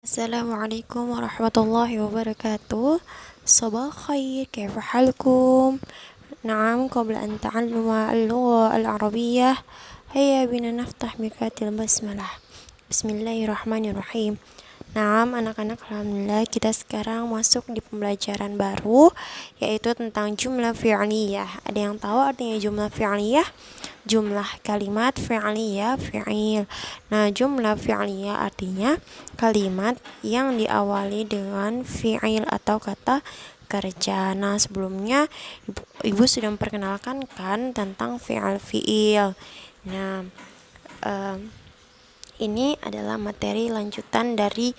السلام عليكم ورحمة الله وبركاته. صباح الخير، كيف حالكم؟ نعم، قبل أن نتعلم اللغة العربية هيا بنا نفتح بفاتحة البسملة. بسم الله الرحمن الرحيم. Nah, anak-anak, alhamdulillah kita sekarang masuk di pembelajaran baru, yaitu tentang jumlah fi'liyah. Ada yang tahu artinya jumlah fi'liyah? Jumlah kalimat fi'liyah, fi'il. Nah, jumlah fi'liyah artinya kalimat yang diawali dengan fi'il atau kata kerja. Nah, sebelumnya ibu sudah memperkenalkan kan tentang fi'il. Nah, ini adalah materi lanjutan dari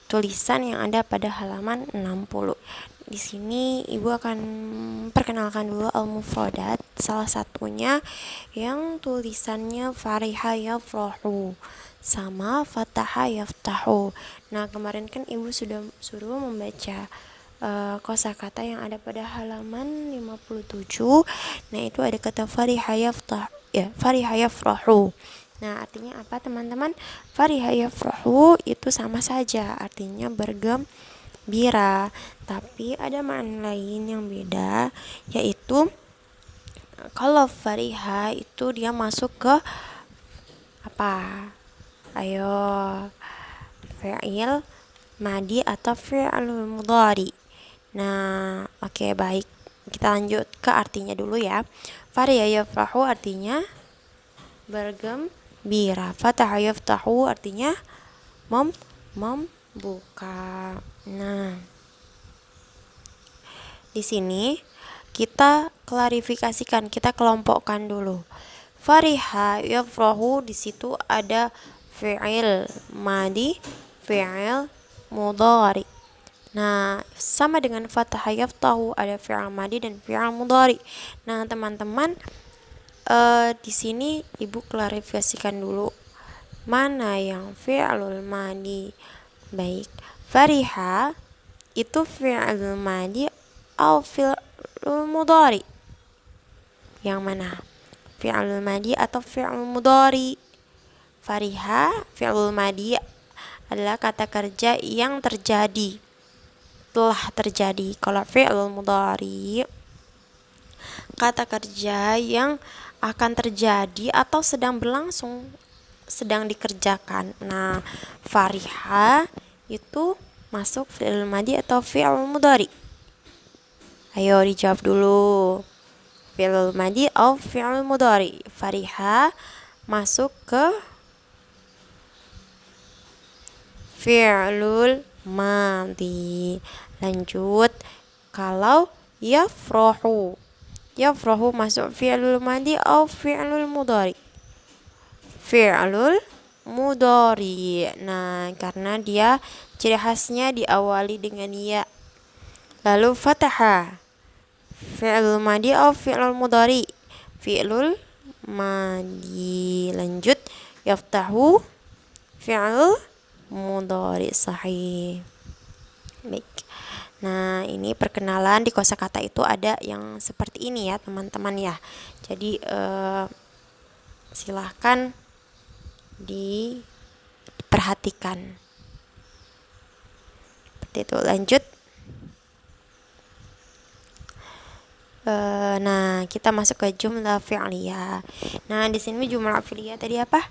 tulisan yang ada pada halaman 60. Di sini ibu akan perkenalkan dulu al-mufradat, salah satunya yang tulisannya fariha yafrahu sama fataha yaftahu. Nah, kemarin kan ibu sudah suruh membaca kosakata yang ada pada halaman 57. Nah, itu ada kata fariha yaftah, ya, fariha yafrahu. Nah, artinya apa teman-teman? Fariha yafrahu itu sama saja, artinya bergembira. Tapi ada makna lain yang beda, yaitu kalau fariha itu dia masuk ke apa? Ayo, fi'il madi atau fi'il mudhari. Nah, oke, baik. Kita lanjut ke artinya dulu ya. Fariha yafrahu artinya bergembira. Fataha yaftahu artinya membuka. Nah, di sini kita klarifikasikan, kita kelompokkan dulu. Fariha yafrahu, di situ ada fi'il madi, fi'il mudhari. Nah, sama dengan fataha yaftahu ada fi'il madi dan fi'il mudhari. Nah, teman-teman, di sini ibu klarifikasikan dulu mana yang fi'lul madi. Baik, fariha itu fi'lul madi atau fi'lul mudhari? Yang mana? Fi'lul madi atau fi'lul mudhari? Fariha fi'lul madi adalah kata kerja yang terjadi, telah terjadi. Kalau fi'lul mudhari kata kerja yang akan terjadi atau sedang berlangsung, sedang dikerjakan. Nah, fariha itu masuk fi'il madi atau fi'il mudhari? Ayo dijawab dulu. Fi'il madi atau fi'il mudhari? Fariha masuk ke fi'lul madi. Lanjut, kalau yafrahu masuk fi'lul madi atau fi'lul mudhari? Fi'lul mudhari. Nah, karena dia ciri khasnya diawali dengan ya. Lalu fataha fi'lul madi atau fi'lul mudhari? Fi'lul madi. Lanjut, yaftahu fi'lul mudhari, sahih. Baik. Nah, ini perkenalan di kosakata itu ada yang seperti ini ya, teman-teman ya. Jadi silahkan diperhatikan. Seperti itu. Lanjut. Nah, kita masuk ke jumlah fi'liyah. Nah, di sini jumlah fi'liyah tadi apa?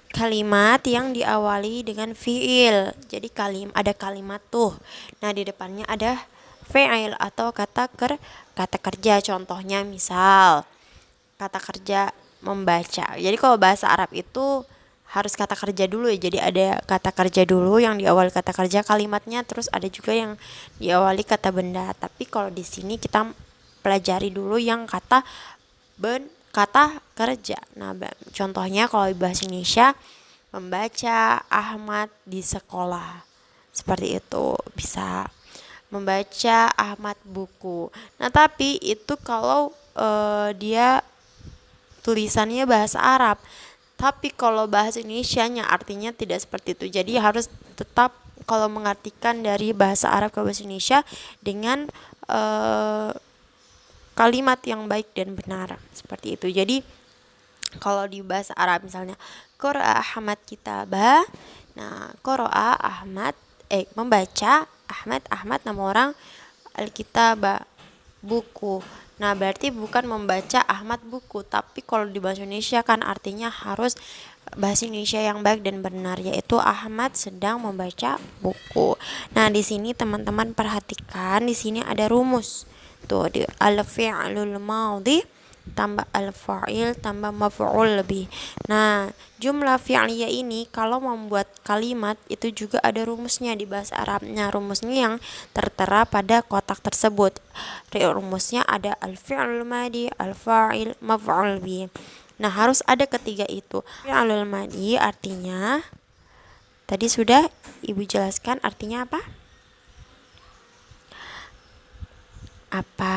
Kalimat yang diawali dengan fi'il. Jadi ada kalimat tuh. Nah, di depannya ada fi'il atau kata kerja. Contohnya misal kata kerja membaca. Jadi kalau bahasa Arab itu harus kata kerja dulu ya. Jadi ada kata kerja dulu yang diawali kata kerja kalimatnya, terus ada juga yang diawali kata benda. Tapi kalau di sini kita pelajari dulu yang kata kerja. Nah, contohnya kalau di bahasa Indonesia, membaca Ahmad di sekolah. Seperti itu, bisa membaca Ahmad buku. Nah, tapi itu kalau dia tulisannya bahasa Arab. Tapi kalau bahasa Indonesianya artinya tidak seperti itu. Jadi harus tetap kalau mengartikan dari bahasa Arab ke bahasa Indonesia dengan kalimat yang baik dan benar, seperti itu. Jadi kalau di bahasa Arab misalnya Qura'a Ahmad kitabah, Nah, qara'a Ahmad, membaca Ahmad nama orang, al-kitaba, buku. Nah, berarti bukan membaca Ahmad buku, tapi kalau di bahasa Indonesia kan artinya harus bahasa Indonesia yang baik dan benar, yaitu Ahmad sedang membaca buku. Nah, di sini teman-teman perhatikan, di sini ada rumus. Tuh, di al-fi'lul madhi tambah al-fa'il tambah maf'ul lebih. Nah, jumlah fi'liyah ini kalau membuat kalimat itu juga ada rumusnya di bahasa Arab. Nah, rumusnya yang tertera pada kotak tersebut. Rumusnya ada al-fi'lul madi, al-fa'il, maf'ul lebih. Nah, harus ada ketiga itu. Fi'lul madi artinya tadi sudah Ibu jelaskan artinya apa? Apa?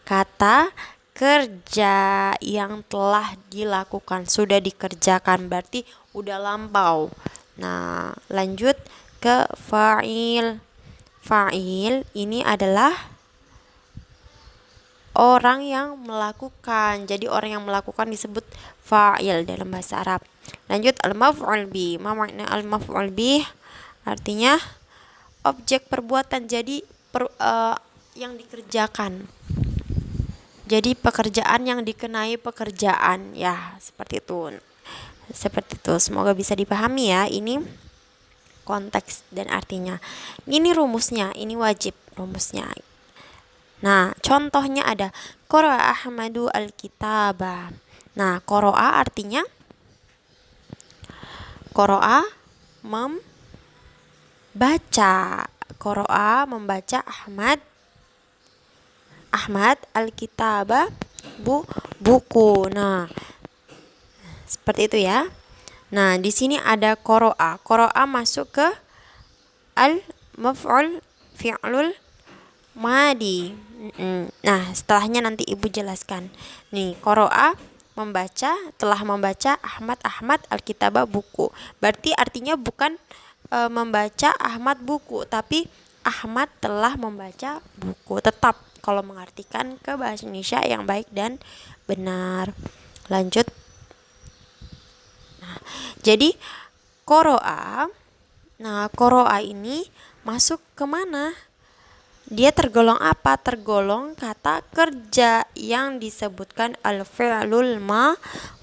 Kata kerja yang telah dilakukan, sudah dikerjakan, berarti udah lampau. Nah, lanjut ke fa'il. Fa'il ini adalah orang yang melakukan. Jadi orang yang melakukan disebut fa'il dalam bahasa Arab. Lanjut al-maf'ul bih. Ma makna al-maf'ul bih? Artinya objek perbuatan. Jadi yang dikerjakan. Jadi pekerjaan yang dikenai pekerjaan, ya seperti itu. Seperti itu. Semoga bisa dipahami ya. Ini konteks dan artinya. Ini rumusnya, ini wajib rumusnya. Nah, contohnya ada qara'a Ahmadu al-kitaba. Nah, qara'a artinya qara'a membaca. Qara'a membaca Ahmad al-kitaba, buku. Nah, seperti itu ya. Nah, di sini ada qara'a. Qara'a masuk ke al-maf'ul fi'lul madi. Nah, setelahnya nanti Ibu jelaskan. Nih, qara'a membaca, telah membaca Ahmad al-kitaba, buku. Berarti artinya bukan membaca Ahmad buku, tapi Ahmad telah membaca buku. Tetap kalau mengartikan ke bahasa Indonesia yang baik dan benar. Lanjut. Nah, jadi qara'a. Nah, qara'a ini masuk ke mana? Dia tergolong apa? Tergolong kata kerja yang disebutkan al-fi'lul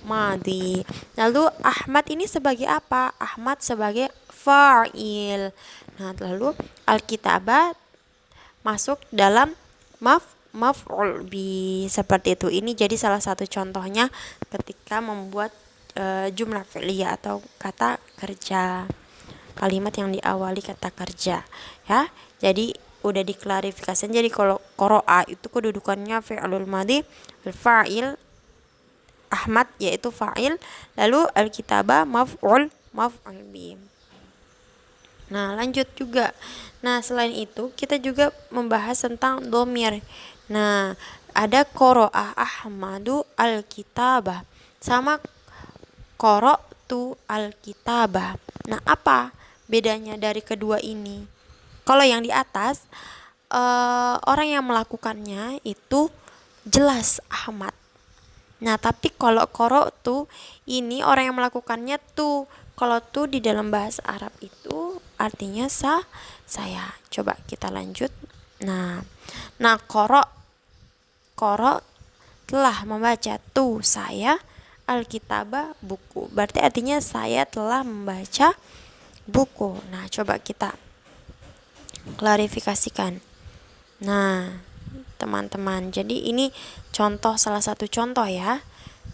madhi. Lalu Ahmad ini sebagai apa? Ahmad sebagai fa'il. Nah, lalu al-kitaba masuk dalam maf'ul bi, seperti itu. Ini jadi salah satu contohnya ketika membuat jumlah fi'liyah atau kata kerja, kalimat yang diawali kata kerja ya. Jadi udah diklarifikasi. Jadi kalau qara'a itu kedudukannya fi'lul madhi, al-fa'il Ahmad yaitu fa'il, lalu al-kitaba maf'ul bi. Nah, lanjut juga. Nah, selain itu kita juga membahas tentang domir. Nah, ada qara'a Ahmadu al-kitabah sama qara'tu al-kitabah. Nah, apa bedanya dari kedua ini? Kalau yang di atas orang yang melakukannya itu jelas Ahmad. Nah, tapi kalau qara'tu ini orang yang melakukannya tuh. Kalau tuh di dalam bahasa Arab itu artinya saya. Coba kita lanjut. Nah, qara telah membaca, tuh saya, al-kitaba, buku. Berarti artinya saya telah membaca buku. Nah, coba kita klarifikasikan. Nah, teman-teman, jadi ini contoh, salah satu contoh ya.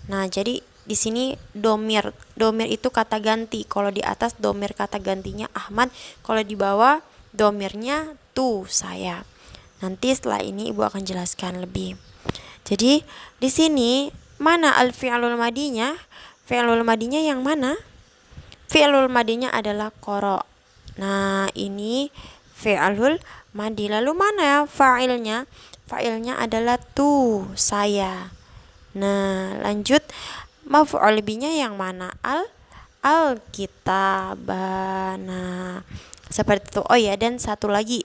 Nah, jadi di sini domir itu kata ganti. Kalau di atas domir kata gantinya Ahmad, kalau di bawah domirnya tuh saya. Nanti setelah ini Ibu akan jelaskan lebih. Jadi di sini mana al-fi'lul madinya? Fi'lul madinya yang mana? Fi'lul madinya adalah qara. Nah, ini fi'lul madi. Lalu mana fa'ilnya? Fa'ilnya adalah tuh saya. Nah, lanjut. Maf'ul binya yang mana? Al-kitabah. Nah, seperti itu. Oh ya, dan satu lagi.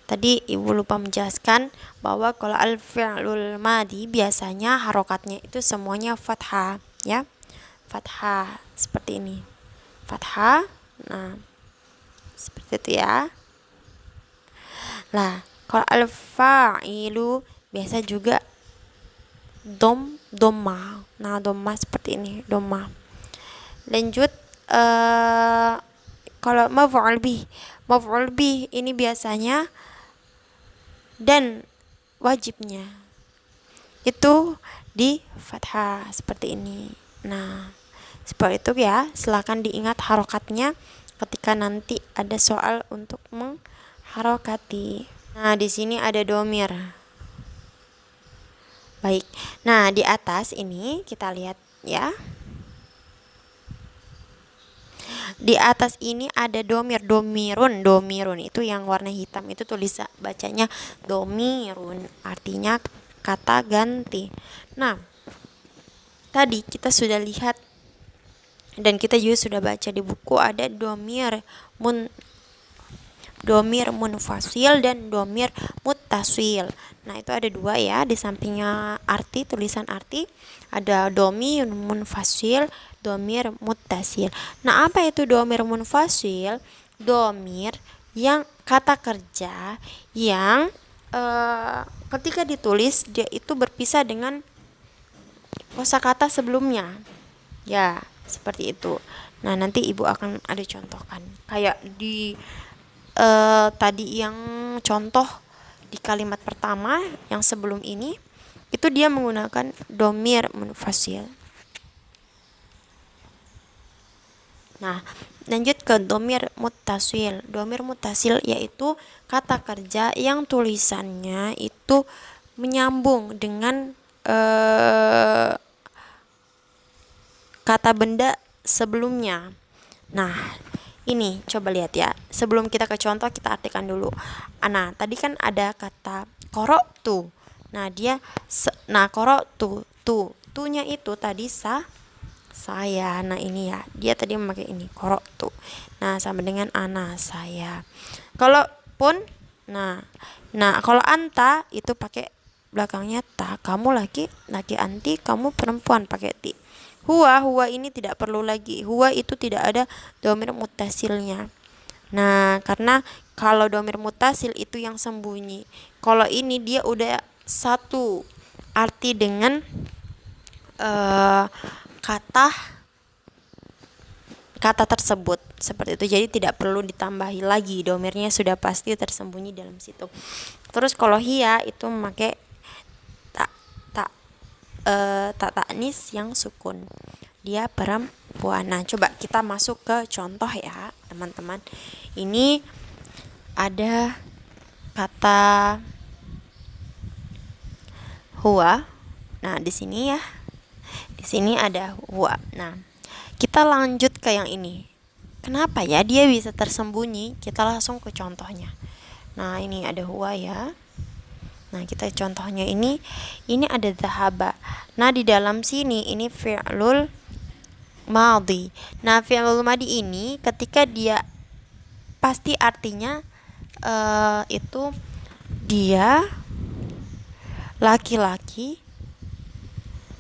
Tadi Ibu lupa menjelaskan bahwa kalau al-fi'lul madi biasanya harokatnya itu semuanya fathah ya. fathah seperti ini. Fathah. Nah, seperti itu ya. Lah, kalau al-fa'ilu biasa juga doma. Nah, doma seperti ini, doma. Lanjut kalau maf'ul bih ini biasanya dan wajibnya itu di fathah seperti ini. Nah, seperti itu ya. Silakan diingat harokatnya ketika nanti ada soal untuk mengharokati. Nah, di sini ada domir. Baik. Nah, di atas ini kita lihat ya. Di atas ini ada domirun itu yang warna hitam itu tulis bacanya domirun, artinya kata ganti. Nah, tadi kita sudah lihat dan kita juga sudah baca di buku ada domir munfasil dan domir muttasil. Nah, itu ada dua ya, di sampingnya arti, tulisan arti ada domir munfasil, domir muttasil. Nah, apa itu domir munfasil? Domir yang kata kerja yang ketika ditulis dia itu berpisah dengan kosakata sebelumnya. Ya, seperti itu. Nah, nanti ibu akan ada contohkan. Kayak di tadi yang contoh di kalimat pertama yang sebelum ini itu dia menggunakan domir munfasil. Nah, lanjut ke domir muttasil. Domir muttasil yaitu kata kerja yang tulisannya itu menyambung dengan kata benda sebelumnya. Nah, ini coba lihat ya. Sebelum kita ke contoh, kita artikan dulu. Nah, tadi kan ada kata qara'tu. Nah, dia qara'tu, tunya itu tadi saya. Nah, ini ya. Dia tadi memakai ini qara'tu. Nah, sama dengan ana, saya. Kalaupun kalau anta itu pakai belakangnya ta, kamu laki anti, kamu perempuan pakai ti. Huwa ini tidak perlu lagi. Huwa itu tidak ada domir muttasilnya. Nah, karena kalau domir muttasil itu yang sembunyi. Kalau ini dia udah satu arti dengan kata tersebut seperti itu. Jadi tidak perlu ditambahi lagi, domirnya sudah pasti tersembunyi dalam situ. Terus kalau hiya itu memakai tak ta'nis yang sukun, dia perempuan. Nah, coba kita masuk ke contoh ya teman-teman. Ini ada kata huwa. Nah, di sini ya, di sini ada huwa. Nah, kita lanjut ke yang ini. Kenapa ya dia bisa tersembunyi? Kita langsung ke contohnya. Nah, ini ada huwa ya. Nah, kita contohnya ini ada dhahaba. Nah, di dalam sini ini fi'lul madhi. Nah, fi'lul madhi ini ketika dia pasti artinya itu dia laki-laki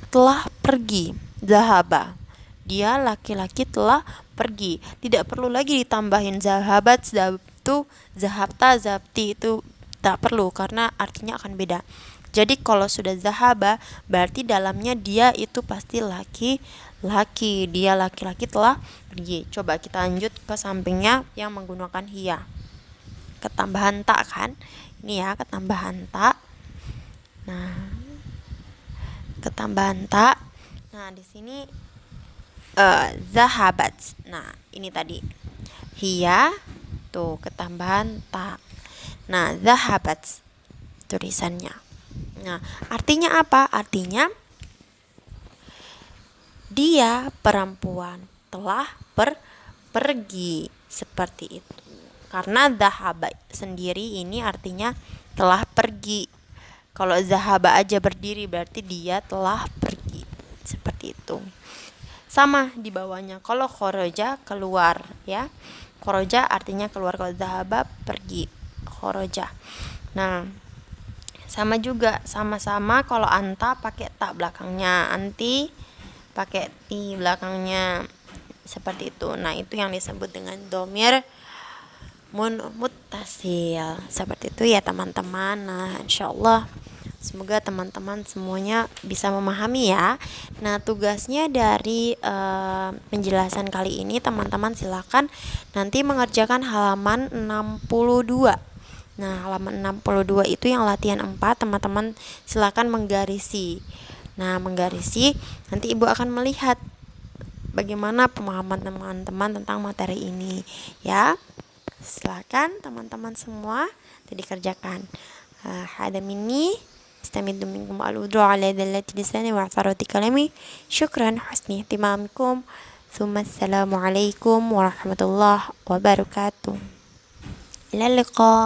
telah pergi. Dhahaba. Dia laki-laki telah pergi. Tidak perlu lagi ditambahin zahabat, zabtu, zahabta, zabti, itu tak perlu karena artinya akan beda. Jadi kalau sudah zahaba berarti dalamnya dia itu pasti laki-laki. Dia laki-laki telah pergi. Coba kita lanjut ke sampingnya yang menggunakan hiya. Ketambahan tak kan? Ini ya ketambahan tak. Nah, ketambahan tak. Nah, di sini zahabat. Nah, ini tadi hiya tuh ketambahan tak. Nah, zahabat tulisannya. Nah, artinya apa? Artinya dia perempuan telah pergi seperti itu. Karena zahaba sendiri ini artinya telah pergi. Kalau zahaba aja berdiri berarti dia telah pergi. Seperti itu. Sama di bawahnya. Kalau khoroja keluar ya. Khoroja artinya keluar, kalau zahaba pergi. Khoroja. Nah, sama juga, sama-sama kalau anta pakai tak belakangnya. Anti pakai di belakangnya seperti itu. Nah, itu yang disebut dengan domir muttasil. Seperti itu ya teman-teman. Nah, insyaallah semoga teman-teman semuanya bisa memahami ya. Nah, tugasnya dari penjelasan kali ini teman-teman silakan nanti mengerjakan halaman 62. Nah, halaman 62 itu yang latihan 4, teman-teman silakan menggarisi. Nah, menggarisi nanti Ibu akan melihat bagaimana pemahaman teman-teman tentang materi ini ya. Silakan teman-teman semua dikerjakan. Hada minni استمد منكم الوضوء على دلة لساني وعثرات كلامي شكرا حسن اهتمامكم ثم السلام عليكم ورحمة الله وبركاته إلى اللقاء.